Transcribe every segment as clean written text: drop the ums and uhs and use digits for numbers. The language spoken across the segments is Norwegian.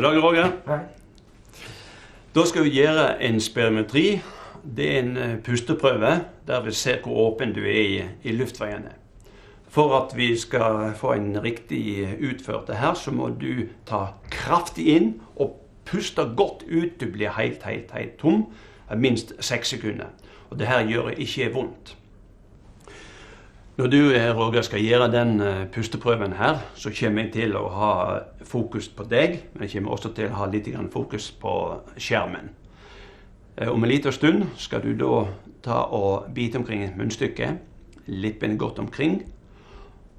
dag, Roger. Hei. Da skal vi gjøre en spirometri. Det er en pusteprøve der vi ser hvor åpen du er i luftveiene. For at vi skal få en riktig utført det her, så må du ta kraftig inn og puste godt ut. Du blir helt tom, minst 6 sekunder. Og det her gjør ikke vondt. Når du, Roger, skal gjøre den pusteprøven her, så kommer jeg til å ha fokus på deg, men jeg kommer også til å ha litt fokus på skjermen. Om en liten stund skal du da ta og bite omkring et munnstykke, lippen godt omkring,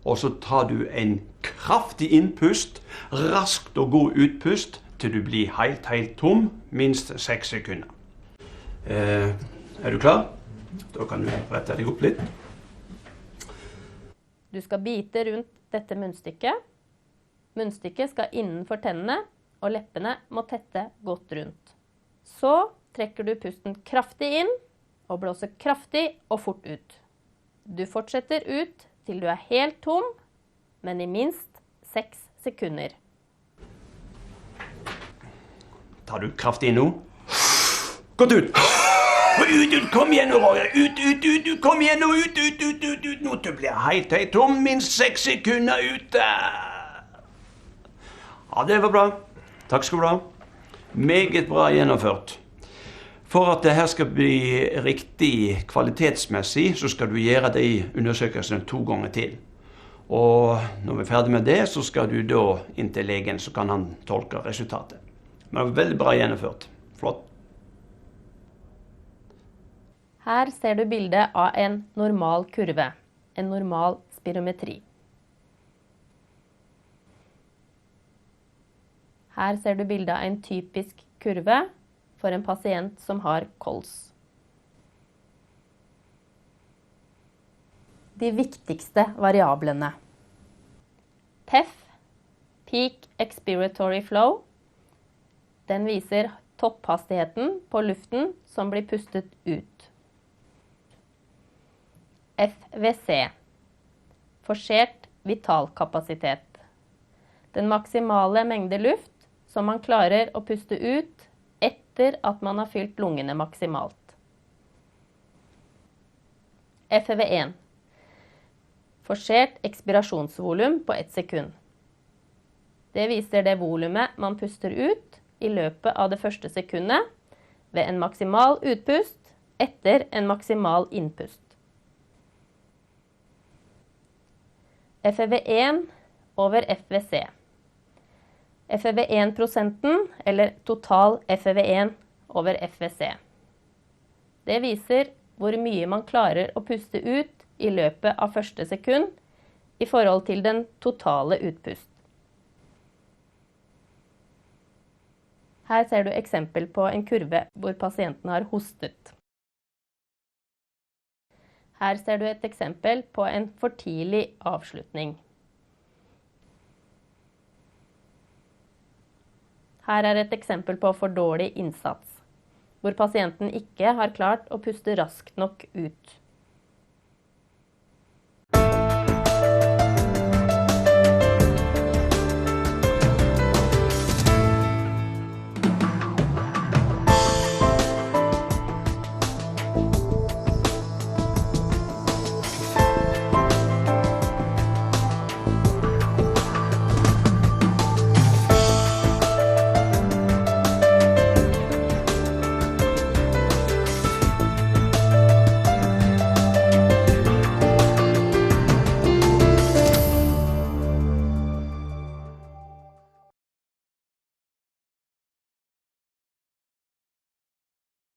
og så tar du en kraftig innpust, raskt og god utpust, til du blir helt tom, minst 6 sekunder. Er du klar? Da kan du rette deg opp litt. Du skal bite rundt dette munnstykket. Munnstykket skal innenfor tennene, og leppene må tette godt rundt. Så trekker du pusten kraftig inn, og blåser kraftig og fort ut. Du fortsetter ut til du er helt tom, men i minst 6 sekunder. Tar du kraftig inn nå? Godt ut! Ut, kom igjen nå, Roger! Ut, kom igjen nå, ut! Nå du blir helt tom, minst 6 sekunder ute! Ja, det var bra. Takk skal du ha. Meget bra gjennomført. For at det her skal bli riktig kvalitetsmessig, så skal du gjøre de undersøkelsene 2 ganger til. Og når vi er ferdig med det, så skal du da inn til legen, så kan han tolke resultatet. Men det var veldig bra gjennomført. Flott. Her ser du bildet av en normal kurve, en normal spirometri. Her ser du bildet av en typisk kurve for en pasient som har kols. De viktigste variablene. PEF, Peak Expiratory Flow, den viser topphastigheten på luften som blir pustet ut. FVC, forsert vitalkapasitet. Den maksimale mengde luft som man klarer å puste ut etter at man har fylt lungene maksimalt. FEV1, forsert ekspirasjonsvolum på 1 sekund. Det viser det volumet man puster ut i løpet av det første sekundet ved en maksimal utpust etter en maksimal innpust. FEV1 over FVC. FEV1-prosenten, eller total FEV1 over FVC. Det viser hvor mye man klarer å puste ut i løpet av første sekund i forhold til den totale utpust. Her ser du eksempel på en kurve hvor pasienten har hostet. Her ser du et eksempel på en for tidlig avslutning. Her er et eksempel på for dårlig innsats, hvor pasienten ikke har klart å puste raskt nok ut.